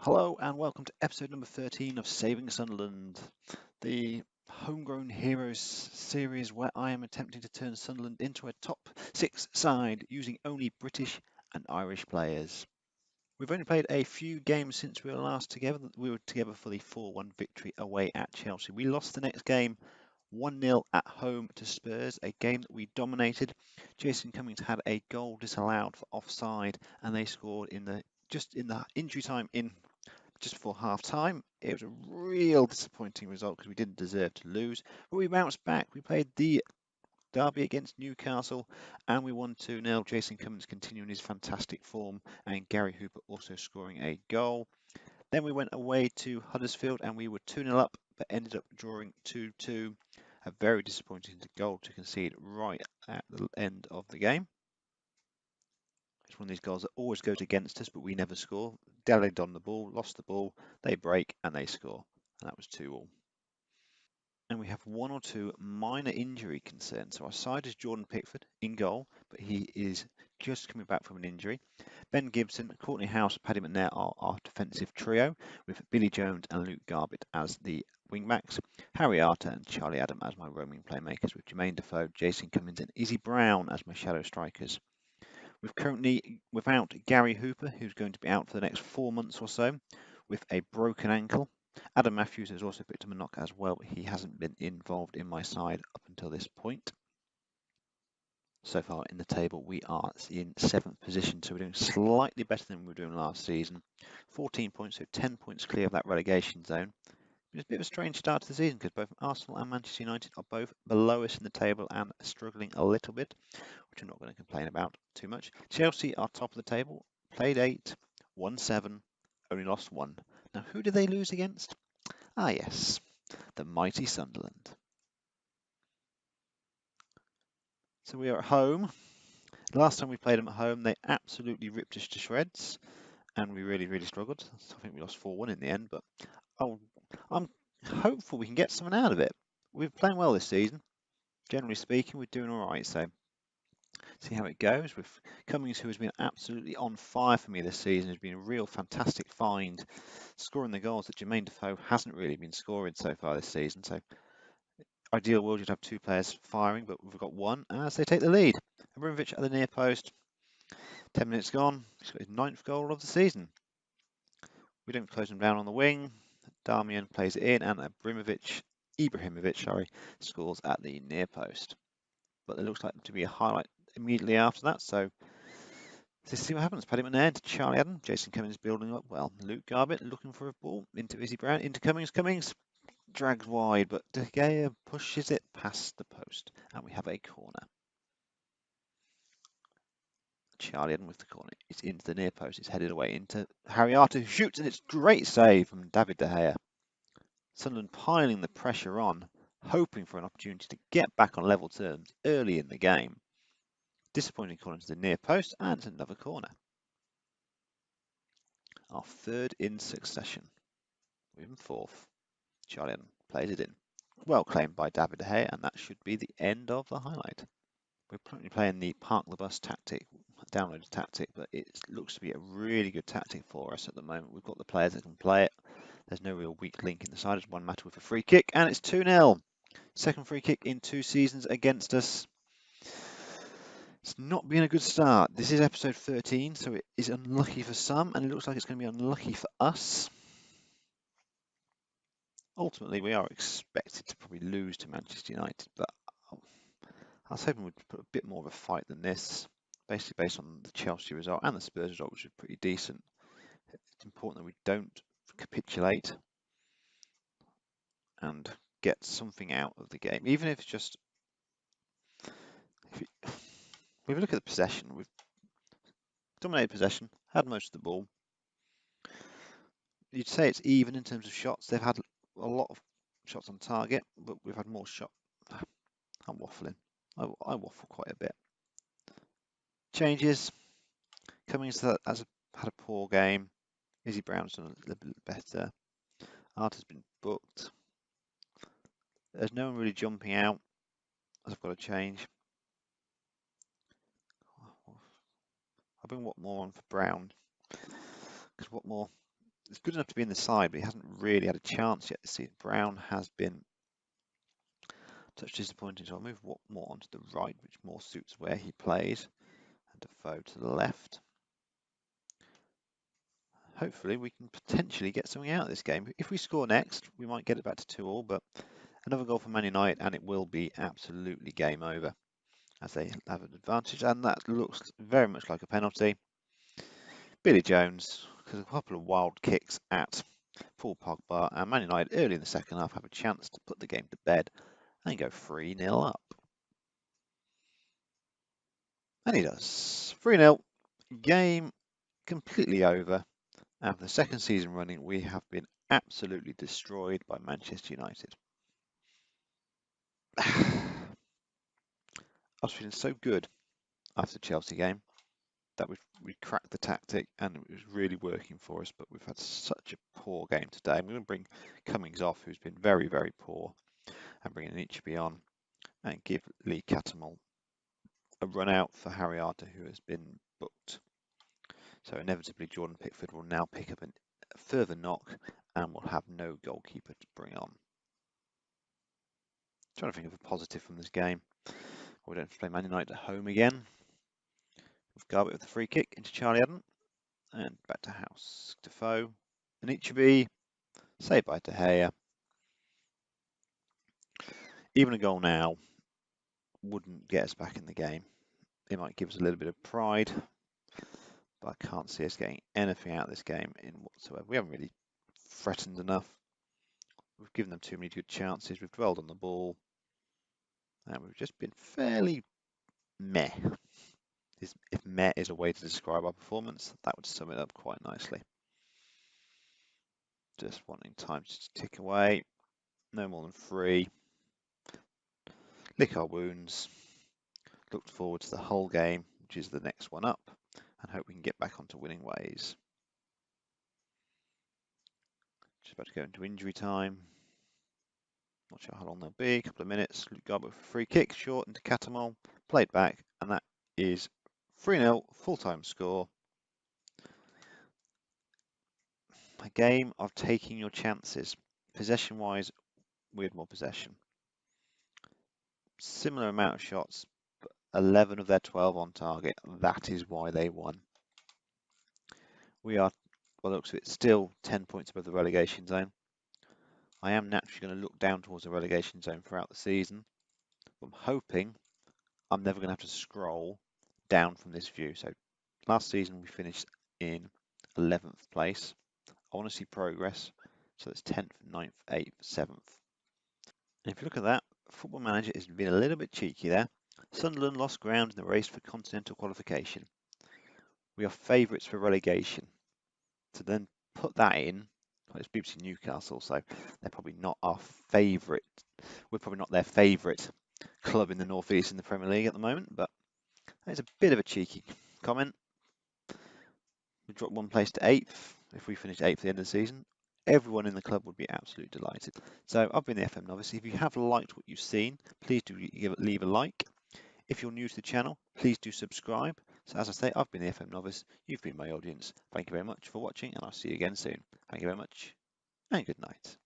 Hello and welcome to episode number 13 of Saving Sunderland, the Homegrown Heroes series where I am attempting to turn Sunderland into a top 6 side using only British and Irish players. We've only played a few games since we were last together. We were together for the 4-1 victory away at Chelsea. We lost the next game 1-0 at home to Spurs, a game that we dominated. Jason Cummings had a goal disallowed for offside and they scored just in the injury time just before half time. It was a real disappointing result because we didn't deserve to lose, but we bounced back. We played the derby against Newcastle and we won 2-0. Jason Cummins continuing his fantastic form and Gary Hooper also scoring a goal. Then we went away to Huddersfield and we were 2-0 up but ended up drawing 2-2. A very disappointing goal to concede right at the end of the game. It's one of these goals that always goes against us, but we never score. Dallied on the ball, lost the ball, they break and they score. And that was 2-2. And we have one or two minor injury concerns. So our side is Jordan Pickford in goal, but he is just coming back from an injury. Ben Gibson, Courtney House, Paddy McNair are our defensive trio, with Billy Jones and Luke Garbett as the wingbacks, Harry Arter and Charlie Adam as my roaming playmakers, with Jermaine Defoe, Jason Cummins and Izzy Brown as my shadow strikers. We're currently without Gary Hooper, who's going to be out for the next 4 months or so with a broken ankle. Adam Matthews has also picked up a knock as well, but he hasn't been involved in my side up until this point. So far in the table, we are in 7th position, so we're doing slightly better than we were doing last season. 14 points, so 10 points clear of that relegation zone. It's a bit of a strange start to the season because both Arsenal and Manchester United are both below us in the table and struggling a little bit, which I'm not going to complain about too much. Chelsea are top of the table, played 8, won 7, only lost 1. Now, who did they lose against? Ah, yes, the mighty Sunderland. So we are at home. Last time we played them at home, they absolutely ripped us to shreds, and we really struggled. So I think we lost 4-1 in the end, but I'm hopeful we can get something out of it. We're playing well this season. Generally speaking, we're doing all right, so see how it goes. With Cummings, who has been absolutely on fire for me this season, has been a real fantastic find, scoring the goals that Jermaine Defoe hasn't really been scoring so far this season. So ideal world, you'd have 2 players firing, but we've got 1 as they take the lead. Abramovich at the near post, 10 minutes gone, he's got his 9th goal of the season. We don't close him down on the wing. Darmian plays it in, and Ibrahimovic, scores at the near post. But there looks like to be a highlight immediately after that, so let's see what happens. Paddy McNair to Charlie Adam. Jason Cummings building up well. Luke Garbett looking for a ball into Izzy Brown, into Cummings. Cummings drags wide, but De Gea pushes it past the post, and we have a corner. Charlie Adam with the corner. It's into the near post. It's headed away into Harry Arter, who shoots, and it's great save from David De Gea. Sunderland piling the pressure on, hoping for an opportunity to get back on level terms early in the game. Disappointing corner to the near post, and it's another corner. Our 3rd in succession. We're in 4th. Charlie Adam plays it in. Well claimed by David De Gea, and that should be the end of the highlight. We're currently playing the park the bus tactic, downloaded tactic, but it looks to be a really good tactic for us at the moment. We've got the players that can play it. There's no real weak link in the side. It's one matter with a free kick, and it's 2-0. Second free kick in 2 seasons against us. It's not been a good start. This is episode 13, so it is unlucky for some, and it looks like it's going to be unlucky for us. Ultimately, we are expected to probably lose to Manchester United, but I was hoping we'd put a bit more of a fight than this, basically based on the Chelsea result and the Spurs result, which was pretty decent. It's important that we don't capitulate and get something out of the game, even if it's just. If we look at the possession, we've dominated possession, had most of the ball. You'd say it's even in terms of shots. They've had a lot of shots on target, but we've had more shots. I'm waffling. I waffle quite a bit. Changes. Cummings has had a poor game. Izzy Brown's done a little bit better. Arter's been booked. There's no one really jumping out as I've got to change. I'll bring Watmore on for Brown because Watmore It's good enough to be in the side, but he hasn't really had a chance yet this season. Brown has been touch disappointing, so I'll move more onto the right, which more suits where he plays, and Defoe to the left. Hopefully we can potentially get something out of this game. If we score next, we might get it back to 2-2, but another goal for Man United and it will be absolutely game over as they have an advantage, and that looks very much like a penalty. Billy Jones, because a couple of wild kicks at Paul Pogba, and Man United early in the second half have a chance to put the game to bed and go 3-0 up. And he does. 3-0. Game completely over. And for the second season running, we have been absolutely destroyed by Manchester United. I was feeling so good after the Chelsea game that we cracked the tactic and it was really working for us, but we've had such a poor game today. I'm going to bring Cummings off, who's been very, very poor, and bring Anichebe on and give Lee Catamol a run out for Harry Arter, who has been booked. So inevitably Jordan Pickford will now pick up a further knock and will have no goalkeeper to bring on. Trying to think of a positive from this game. We don't have to play Man United at home again. With Garbutt with the free kick into Charlie Adam. And back to House. Defoe. Anichebe. Saved by De Gea. Even a goal now wouldn't get us back in the game. It might give us a little bit of pride, but I can't see us getting anything out of this game in whatsoever. We haven't really threatened enough. We've given them too many good chances. We've dwelled on the ball. And we've just been fairly meh. If meh is a way to describe our performance, that would sum it up quite nicely. Just wanting time to tick away. No more than 3. Lick our wounds. Look forward to the whole game, which is the next one up, and hope we can get back onto winning ways. Just about to go into injury time. Not sure how long they'll be. A couple of minutes. Luke Garbutt for free kick, short into Catamol. Played back, and that is 3-0, full-time score. A game of taking your chances. Possession-wise, we had more possession. Similar amount of shots, but 11 of their 12 on target. That is why they won. We are, by the looks of it, still 10 points above the relegation zone. I am naturally going to look down towards the relegation zone throughout the season. But I'm hoping I'm never going to have to scroll down from this view. So last season we finished in 11th place. I want to see progress. So it's 10th, 9th, 8th, 7th. And if you look at that, Football Manager has been a little bit cheeky there. Sunderland lost ground in the race for continental qualification. We are favourites for relegation. To then put that in, well, it's BBC Newcastle, so they're probably not our favourite. We're probably not their favourite club in the North East in the Premier League at the moment, but it's a bit of a cheeky comment. We dropped 1 place to 8th. If we finish 8th at the end of the season, everyone in the club would be absolutely delighted. So I've been the FM Novice. If you have liked what you've seen, please do leave a like. If you're new to the channel, please do subscribe. So as I say, I've been the FM Novice. You've been my audience. Thank you very much for watching, and I'll see you again soon. Thank you very much, and good night.